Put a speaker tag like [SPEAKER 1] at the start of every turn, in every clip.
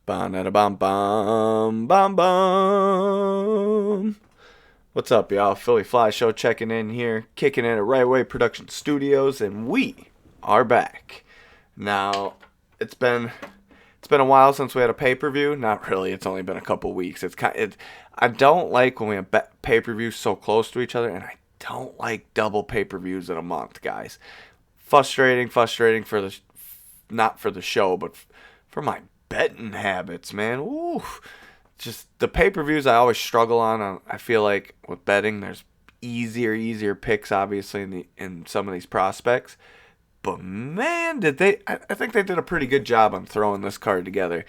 [SPEAKER 1] Bum bum bum bum. What's up, y'all? Philyfli Show checking in here, kicking in at Right Way Production Studios, and we are back. Now, it's been a while since we had a pay-per-view. Not really. It's only been a couple weeks. I don't like when we have pay-per-views so close to each other, and I don't like double pay-per-views in a month, guys. Frustrating for the not for the show, but for my betting habits, man. Ooh, just the pay-per-views I always struggle on. I feel like with betting, there's easier picks, obviously, in some of these prospects. But man, did they? I think they did a pretty good job on throwing this card together.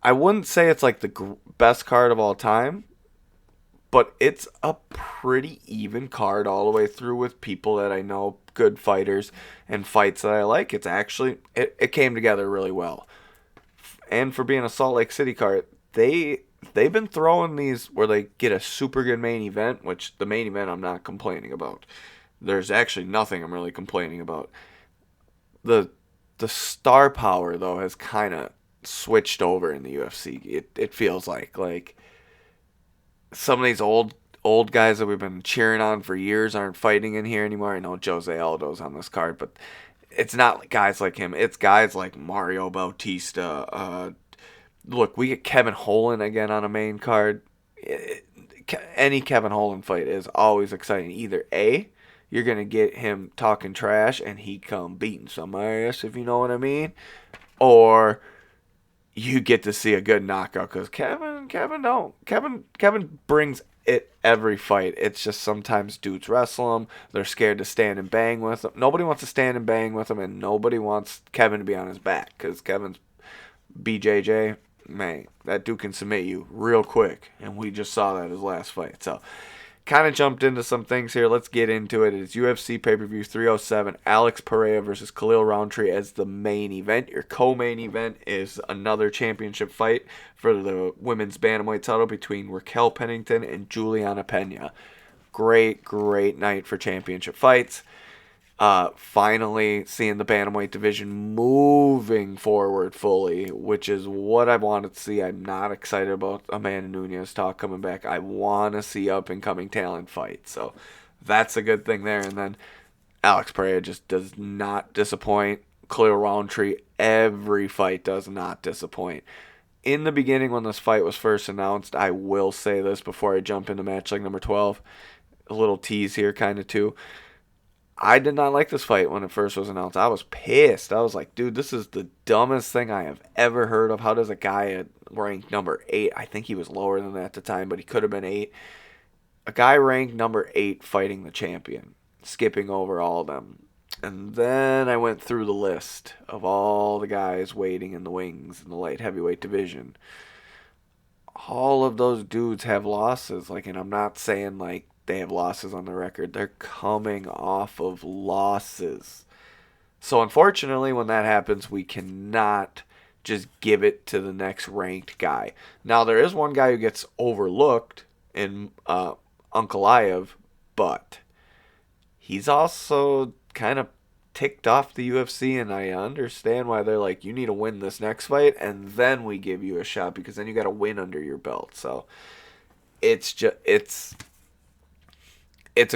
[SPEAKER 1] I wouldn't say it's like the best card of all time, but it's a pretty even card all the way through with people that I know, good fighters, and fights that I like. It came together really well. And for being a Salt Lake City card, they've been throwing these where they get a super good main event, which the main event I'm not complaining about. There's actually nothing I'm really complaining about. The the star power though has kind of switched over in the UFC. It feels like some of these old guys that we've been cheering on for years aren't fighting in here anymore. I know Jose Aldo's on this card, but it's not guys like him. It's guys like Mario Bautista. Look, we get Kevin Holland again on a main card. Any Kevin Holland fight is always exciting. Either A, you're going to get him talking trash and he come beating some ass, if you know what I mean, or you get to see a good knockout because Kevin brings it every fight. It's just sometimes dudes wrestle him. They're scared to stand and bang with him. Nobody wants to stand and bang with him, and nobody wants Kevin to be on his back because Kevin's BJJ. Man, that dude can submit you real quick, and we just saw that his last fight. So, kind of jumped into some things here. Let's get into it. It's UFC pay-per-view 307, Alex Pereira versus Khalil Rountree as the main event. Your co-main event is another championship fight for the women's bantamweight title between Raquel Pennington and Juliana Pena. Great night for championship fights. Finally seeing the bantamweight division moving forward fully, which is what I wanted to see. I'm not excited about Amanda Nunes talk coming back. I want to see up and coming talent fight, so that's a good thing there. And then Alex Pereira just does not disappoint. Khalil Rountree, every fight does not disappoint. In the beginning, when this fight was first announced, I will say this before I jump into match like number 12, a little tease here, kind of too. I did not like this fight when it first was announced. I was pissed. I was like, dude, this is the dumbest thing I have ever heard of. How does a guy ranked number 8, I think he was lower than that at the time, but he could have been 8. A guy ranked number 8 fighting the champion, skipping over all of them. And then I went through the list of all the guys waiting in the wings in the light heavyweight division. All of those dudes have losses. And I'm not saying they have losses on the record. They're coming off of losses. So unfortunately, when that happens, we cannot just give it to the next ranked guy. Now, there is one guy who gets overlooked in Ankalaev, but he's also kind of ticked off the UFC, and I understand why they're like, you need to win this next fight, and then we give you a shot, because then you got to win under your belt. So it's a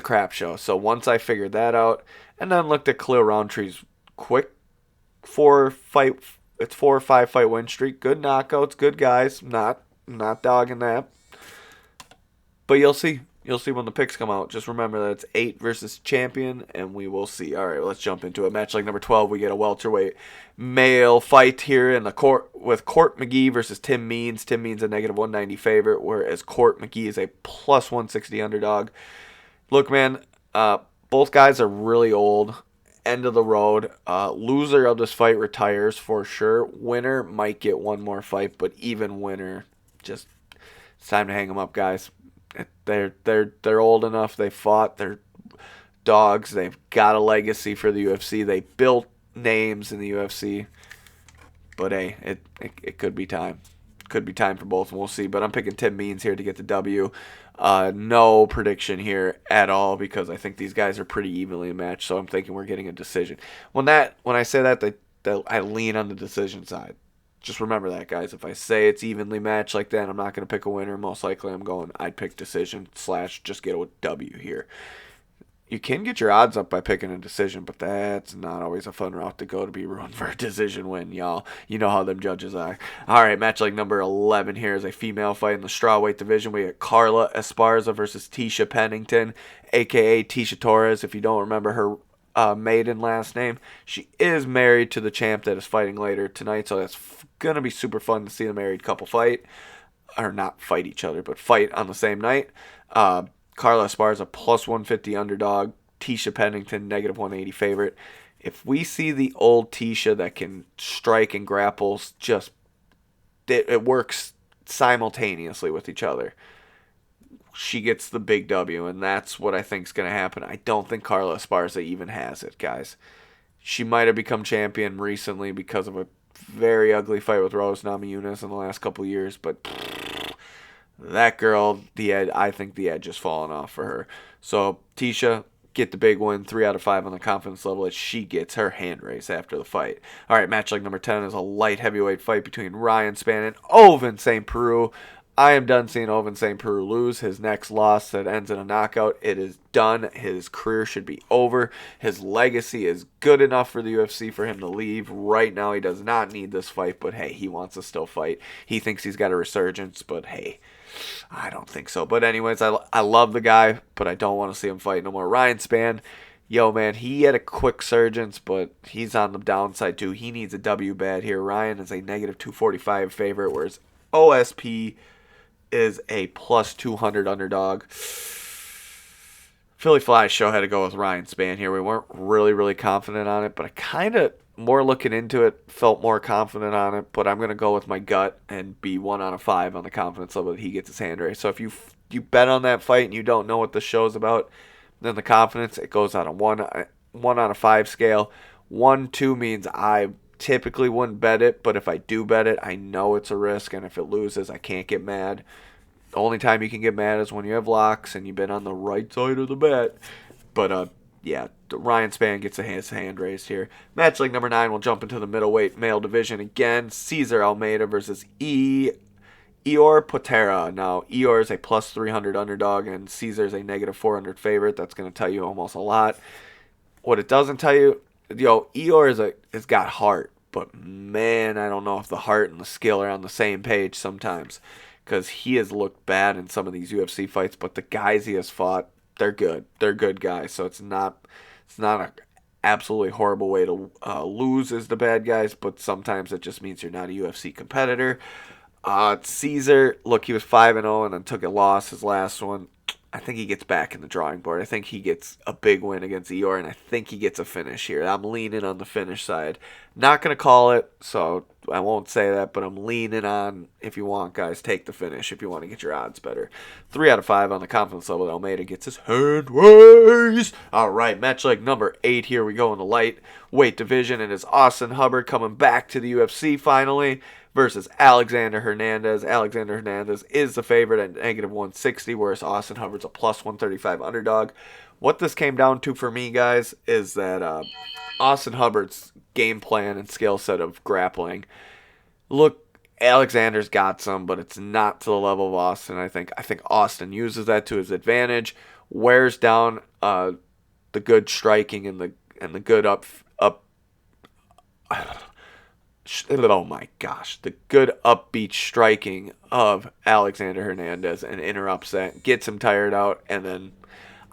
[SPEAKER 1] crap show. So once I figured that out, and then looked at Khalil Rountree's quick 4 or 5 fight win streak, good knockouts, good guys, not dogging that. But you'll see when the picks come out. Just remember that it's 8 versus champion, and we will see. All right, let's jump into it. Match like number 12, we get a welterweight male fight here in the court with Court McGee versus Tim Means. Tim Means a negative 190 favorite, whereas Court McGee is a plus 160 underdog. Look, man, both guys are really old. End of the road. Loser of this fight retires for sure. Winner might get one more fight, but even winner, just it's time to hang them up, guys. They're old enough. They fought. They're dogs. They've got a legacy for the UFC. They built names in the UFC. But hey, it could be time. Could be time for both, and we'll see. But I'm picking Tim Means here to get the W. No prediction here at all, because I think these guys are pretty evenly matched. So I'm thinking we're getting a decision. When I say that, I lean on the decision side. Just remember that, guys. If I say it's evenly matched like that, I'm not going to pick a winner. Most likely I'd pick decision / just get a W here. You can get your odds up by picking a decision, but that's not always a fun route to go to be rooting for a decision win, y'all. You know how them judges are. All right, match like number 11 here is a female fight in the strawweight division. We got Carla Esparza versus Tisha Pennington, a.k.a. Tisha Torres. If you don't remember her maiden last name, she is married to the champ that is fighting later tonight, so that's going to be super fun to see the married couple fight. Or not fight each other, but fight on the same night. Carla Esparza plus 150 underdog. Tisha Pennington negative 180 favorite. If we see the old Tisha that can strike and grapple, it works simultaneously with each other, she gets the big W, and that's what I think is going to happen. I don't think Carla Esparza even has it, guys. She might have become champion recently because of a very ugly fight with Rose Namajunas in the last couple of years, but that girl, I think the edge is falling off for her. So Tisha, get the big win, 3 out of 5 on the confidence level as she gets her hand raised after the fight. All right, match like number 10 is a light heavyweight fight between Ryan Spann and Ovince St. Preux. I am done seeing Ovince St. Preux lose. His next loss that ends in a knockout, it is done. His career should be over. His legacy is good enough for the UFC for him to leave. Right now, he does not need this fight, but hey, he wants to still fight. He thinks he's got a resurgence, but hey, I don't think so. But anyways, I love the guy, but I don't want to see him fight no more. Ryan Spann, yo, man, he had a quick surgence, but he's on the downside too. He needs a W bad here. Ryan is a negative 245 favorite, whereas OSP is a plus 200 underdog. Philyfli show had to go with Ryan Spann here. We weren't really confident on it, but I kind of, more looking into it, felt more confident on it. But I'm going to go with my gut and be 1 out of 5 on the confidence level that he gets his hand raised. So if you bet on that fight and you don't know what the show's about, then the confidence, it goes on a 1 out of 5 scale. 1-2 means I typically wouldn't bet it, but if I do bet it, I know it's a risk, and if it loses, I can't get mad. The only time you can get mad is when you have locks and you've been on the right side of the bet. But yeah, Ryan Spann gets his hand raised here. Match like number 9, we'll jump into the middleweight male division again. Cesar Almeida versus Ior Pereira. Now, Ior is a plus 300 underdog, and Cesar is a negative 400 favorite. That's going to tell you almost a lot. What it doesn't tell you, Ior has got heart, but man, I don't know if the heart and the skill are on the same page sometimes, because he has looked bad in some of these UFC fights, but the guys he has fought, they're good. They're good guys, so it's not an absolutely horrible way to lose as the bad guys, but sometimes it just means you're not a UFC competitor. Cesar, look, he was 5-0 and then took a loss his last one. I think he gets back in the drawing board. I think he gets a big win against Ior, and I think he gets a finish here. I'm leaning on the finish side. Not going to call it, so I won't say that, but I'm leaning on, if you want, guys, take the finish if you want to get your odds better. 3 out of 5 on the confidence level. Almeida gets his hand raised. All right, match like number 8 here. We go in the lightweight division, and it's Austin Hubbard coming back to the UFC finally versus Alexander Hernandez. Alexander Hernandez is the favorite at negative 160, whereas Austin Hubbard's a plus 135 underdog. What this came down to for me, guys, is that Austin Hubbard's game plan and skill set of grappling. Look, Alexander's got some, but it's not to the level of Austin. I think Austin uses that to his advantage, wears down the good striking and the good up. Oh my gosh, the good upbeat striking of Alexander Hernandez and interrupts that, gets him tired out, and then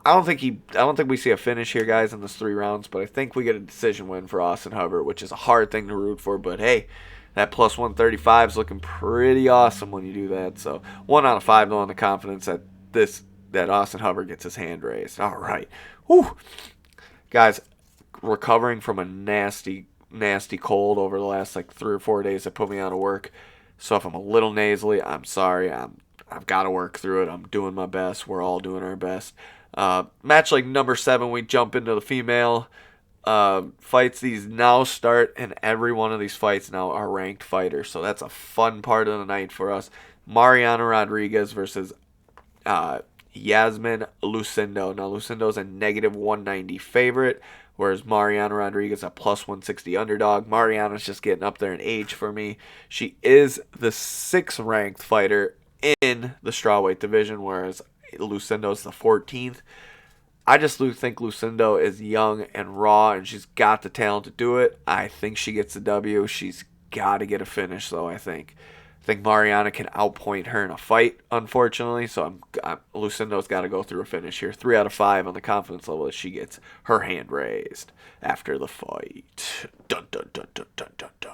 [SPEAKER 1] I don't think we see a finish here, guys, in this 3 rounds, but I think we get a decision win for Austin Hubbard, which is a hard thing to root for, but hey, that plus 135 is looking pretty awesome when you do that. So 1 out of 5 though on the confidence that Austin Hubbard gets his hand raised. All right, whew. Guys, recovering from a nasty cold over the last 3 or 4 days that put me out of work. So if I'm a little nasally, I'm sorry. I've got to work through it. I'm doing my best. We're all doing our best. Match like number 7, we jump into the female fights. These now start, and every one of these fights now are ranked fighters. So that's a fun part of the night for us. Mariana Rodriguez versus Yasmin Lucindo. Now Lucindo's a negative 190 favorite, whereas Mariana Rodriguez a plus 160 underdog. Mariana's just getting up there in age for me. She is the 6th ranked fighter in the strawweight division, whereas Lucindo's the 14th. I just think Lucindo is young and raw, and she's got the talent to do it. I think she gets the W. She's got to get a finish, though, I think. I think Mariana can outpoint her in a fight, unfortunately, so Lucindo's got to go through a finish here. 3 out of 5 on the confidence level as she gets her hand raised after the fight. Dun, dun, dun, dun, dun, dun, dun.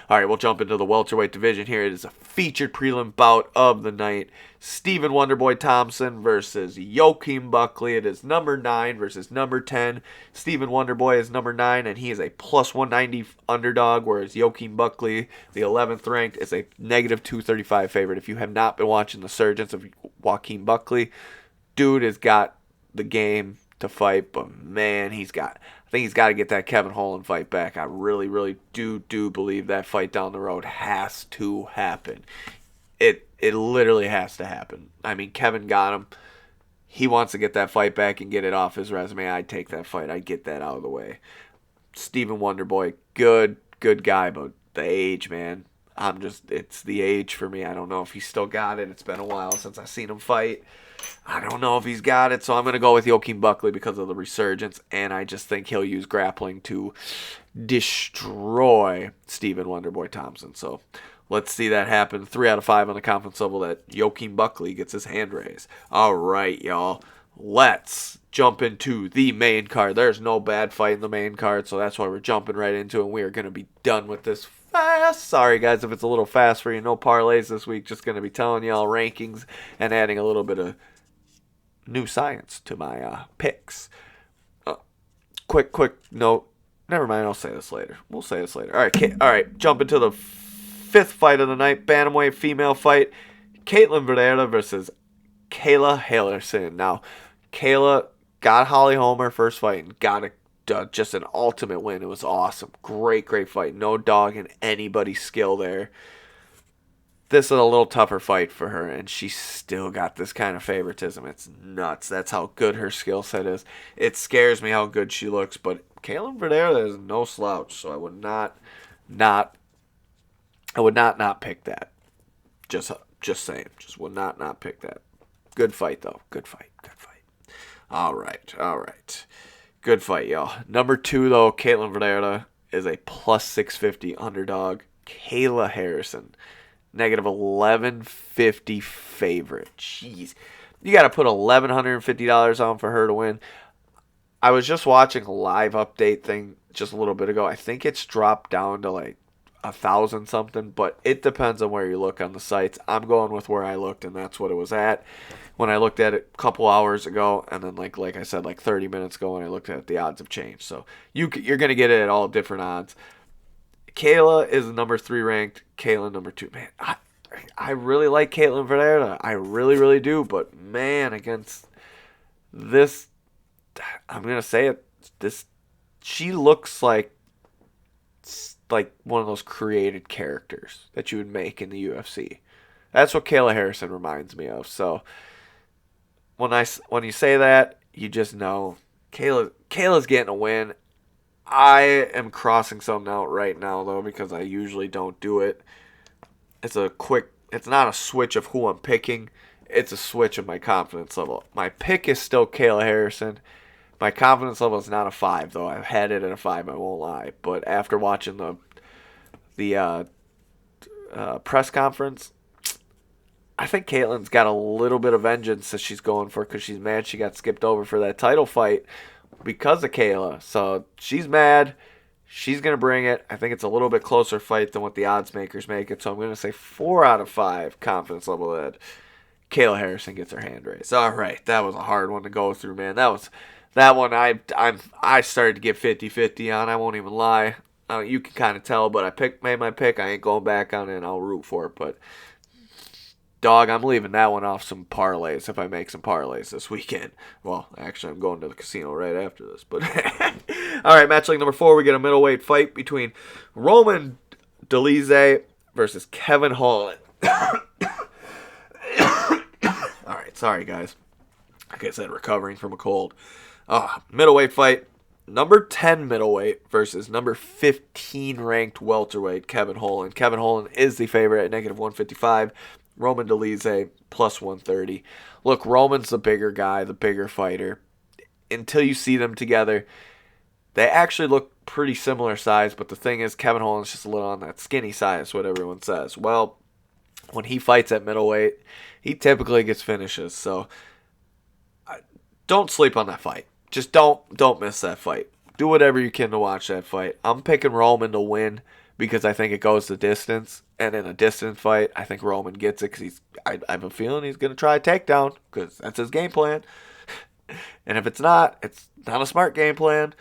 [SPEAKER 1] All right, we'll jump into the welterweight division here. It is a featured prelim bout of the night. Stephen Wonderboy Thompson versus Joaquin Buckley. It is number 9 versus number 10. Stephen Wonderboy is number 9, and he is a plus 190 underdog, whereas Joaquin Buckley, the 11th ranked, is a negative 235 favorite. If you have not been watching the surgence of Joaquin Buckley, dude has got the game to fight, but man, I think he's got to get that Kevin Holland fight back. I really, really do believe that fight down the road has to happen. It literally has to happen. I mean, Kevin got him. He wants to get that fight back and get it off his resume. I'd take that fight. I'd get that out of the way. Stephen Wonderboy, good guy, but the age, man. It's the age for me. I don't know if he's still got it. It's been a while since I've seen him fight. I don't know if he's got it, so I'm going to go with Joaquin Buckley because of the resurgence, and I just think he'll use grappling to destroy Stephen Wonderboy Thompson. So let's see that happen. 3 out of 5 on the confidence level that Joaquin Buckley gets his hand raised. All right, y'all. Let's jump into the main card. There's no bad fight in the main card, so that's why we're jumping right into it, and we are going to be done with this fast. Sorry, guys, if it's a little fast for you. No parlays this week. Just going to be telling y'all rankings and adding a little bit of new science to my picks. Quick note. Never mind, I'll say this later. We'll say this later. All right, jump into the 5th fight of the night. Bantamweight female fight. Caitlin Pereira versus Kayla Harrison. Now, Kayla got Holly Holm her first fight and got just an ultimate win. It was awesome. Great fight. No dog in anybody's skill there. This is a little tougher fight for her, and she still got this kind of favoritism. It's nuts. That's how good her skill set is. It scares me how good she looks, but Caitlin Pereira is no slouch, so I would not pick that. Just saying. Just would not pick that. Good fight, though. Good fight. All right. Good fight, y'all. Number 2, though, Caitlin Pereira is a plus 650 underdog. Kayla Harrison, negative 1150 favorite. Jeez. You got to put $1,150 on for her to win. I was just watching a live update thing just a little bit ago. I think it's dropped down to like 1,000 something, but it depends on where you look on the sites. I'm going with where I looked, and that's what it was at when I looked at it a couple hours ago, and then like I said, like 30 minutes ago when I looked at it, the odds have changed. So you're going to get it at all different odds. Kayla is number 3 ranked. Kayla number 2. Man, I really like Caitlin Pereira. I really, really do. But man, against this, I'm gonna say it. She looks like one of those created characters that you would make in the UFC. That's what Kayla Harrison reminds me of. So when you say that, you just know Kayla's getting a win. I am crossing something out right now, though, because I usually don't do it. It's not a switch of who I'm picking. It's a switch of my confidence level. My pick is still Kayla Harrison. My confidence level is not a 5, though. I've had it at a 5, I won't lie. But after watching the press conference, I think Caitlin's got a little bit of vengeance that she's going for because she's mad she got skipped over for that title fight because of Kayla. So she's mad. She's going to bring it. I think it's a little bit closer fight than what the odds makers make it. So I'm going to say 4 out of 5 confidence level that Kayla Harrison gets her hand raised. All right. That was a hard one to go through, man. That one I started to get 50-50 on. I won't even lie. You can kind of tell, but I made my pick. I ain't going back on it, and I'll root for it. But, dog, I'm leaving that one off some parlays if I make some parlays this weekend. Well, actually, I'm going to the casino right after this. But all right, match link number 4, we get a middleweight fight between Roman Dolidze versus Kevin Holland. All right, sorry, guys. Like I said, recovering from a cold. Middleweight fight. number 10 middleweight versus number 15 ranked welterweight Kevin Holland. Kevin Holland is the favorite at negative 155. Roman Dolidze plus 130. Look, Roman's the bigger guy, the bigger fighter. Until you see them together, they actually look pretty similar size, but the thing is, Kevin Holland's just a little on that skinny side, is what everyone says. Well, when he fights at middleweight, he typically gets finishes, so don't sleep on that fight. Just don't miss that fight. Do whatever you can to watch that fight. I'm picking Roman to win because I think it goes the distance. And in a distance fight, I think Roman gets it because I have a feeling he's going to try a takedown because that's his game plan. And if it's not a smart game plan.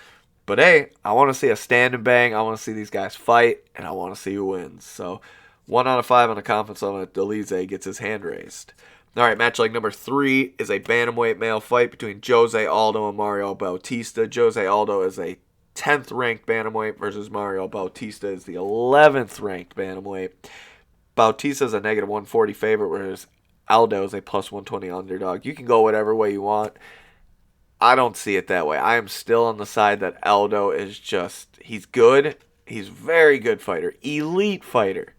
[SPEAKER 1] But hey, I want to see a stand and bang. I want to see these guys fight, and I want to see who wins. So 1 out of 5 on the confidence level that Dolidze gets his hand raised. All right, match leg number 3 is a bantamweight male fight between Jose Aldo and Mario Bautista. Jose Aldo is a 10th ranked bantamweight versus Mario Bautista is the 11th ranked bantamweight. Bautista is a negative 140 favorite, whereas Aldo is a plus 120 underdog. You can go whatever way you want. I don't see it that way. I am still on the side that Aldo is he's good. He's a very good fighter. Elite fighter.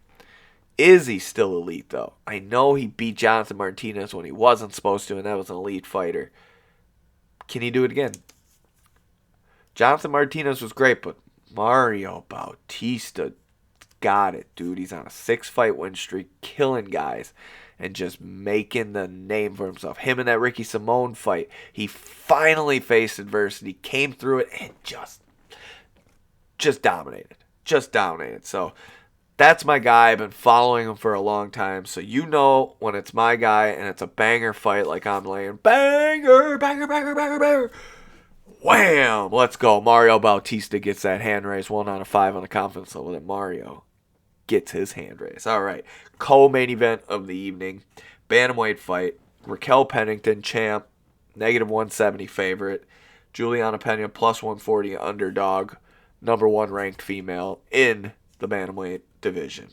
[SPEAKER 1] Is he still elite, though? I know he beat Jonathan Martinez when he wasn't supposed to, and that was an elite fighter. Can he do it again? Jonathan Martinez was great, but Mario Bautista got it, dude. He's on a 6-fight win streak, killing guys, and just making the name for himself. Him in that Ricky Simone fight, he finally faced adversity, came through it, and just dominated. Just dominated. So that's my guy. I've been following him for a long time. So you know when it's my guy and it's a banger fight like I'm laying. Banger, banger, banger, banger, banger. Wham! Let's go. Mario Bautista gets that hand raise. 1 out of 5 on the confidence level that Mario gets his hand raise. All right. Co-main event of the evening. Bantamweight fight. Raquel Pennington, champ. Negative 170 favorite. Juliana Pena, plus 140 underdog. Number 1 ranked female in the bantamweight division.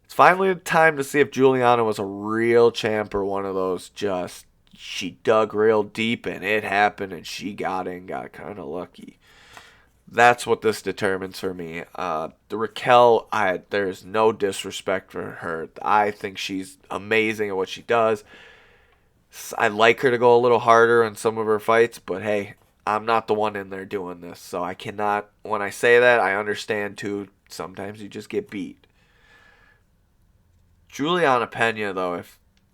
[SPEAKER 1] It's finally time to see if Juliana was a real champ or one of those she dug real deep and it happened and she got in, got kind of lucky. That's what this determines for me. The Raquel, there's no disrespect for her. I think she's amazing at what she does. I like her to go a little harder in some of her fights, but hey, I'm not the one in there doing this, so I cannot. When I say that, I understand too. Sometimes you just get beat. Juliana Pena, though,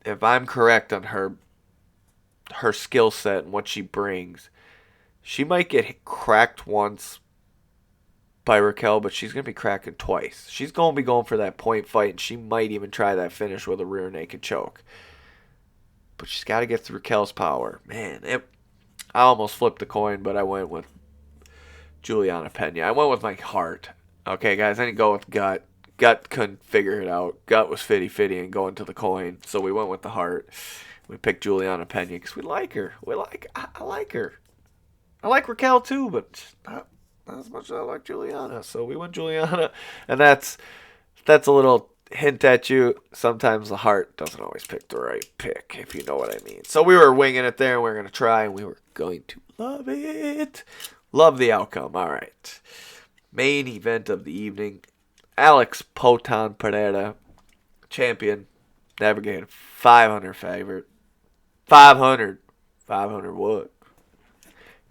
[SPEAKER 1] if I'm correct on her skill set and what she brings, she might get cracked once by Raquel, but she's going to be cracking twice. She's going to be going for that point fight, and she might even try that finish with a rear naked choke. But she's got to get through Raquel's power. Man, I almost flipped the coin, but I went with Juliana Pena. I went with my heart. Okay, guys, I didn't go with gut. Gut couldn't figure it out. Gut was fitty and going to the coin, so we went with the heart. We picked Juliana Pena because we like her. I like her. I like Raquel too, but not as much as I like Juliana. So we went Juliana, and that's a little hint at you. Sometimes the heart doesn't always pick the right pick, if you know what I mean. So we were winging it there, and we were going to try, and we were going to love it. Love the outcome. All right. Main event of the evening. Alex Potan Pereira, champion, navigator, 500 favorite. 500. 500 what?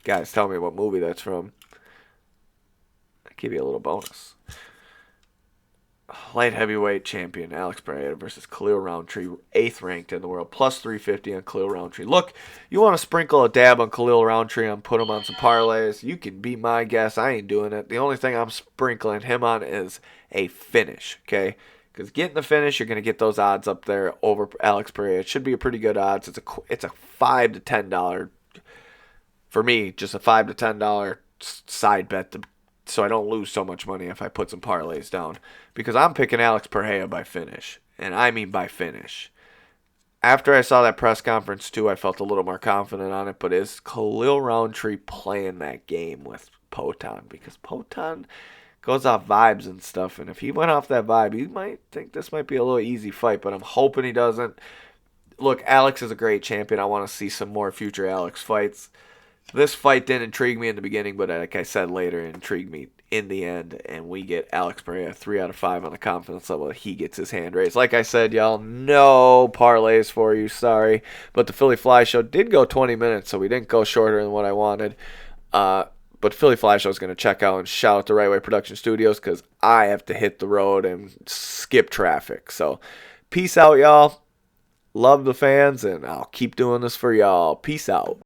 [SPEAKER 1] Guys, tell me what movie that's from. I'll give you a little bonus. Light heavyweight champion Alex Pereira versus Khalil Rountree, 8th ranked in the world, plus 350 on Khalil Rountree. Look, you want to sprinkle a dab on Khalil Rountree and put him on some parlays, you can be my guest. I ain't doing it. The only thing I'm sprinkling him on is a finish, okay? Because getting the finish, you're going to get those odds up there over Alex Pereira. It should be a pretty good odds. It's a $5 to $10, for me, just a $5 to $10 side bet so I don't lose so much money if I put some parlays down. Because I'm picking Alex Pereira by finish. And I mean by finish. After I saw that press conference too, I felt a little more confident on it. But is Khalil Rountree playing that game with Potan? Because Potan goes off vibes and stuff. And if he went off that vibe, he might think this might be a little easy fight. But I'm hoping he doesn't. Look, Alex is a great champion. I want to see some more future Alex fights. This fight didn't intrigue me in the beginning, but like I said later, it intrigued me in the end. And we get Alex Pereira 3 out of 5 on the confidence level. He gets his hand raised. Like I said, y'all, no parlays for you. Sorry, but the Philyfli show did go 20 minutes, so we didn't go shorter than what I wanted. But Philyfli show is going to check out and shout out the Right Way Production Studios because I have to hit the road and skip traffic. So, peace out, y'all. Love the fans, and I'll keep doing this for y'all. Peace out.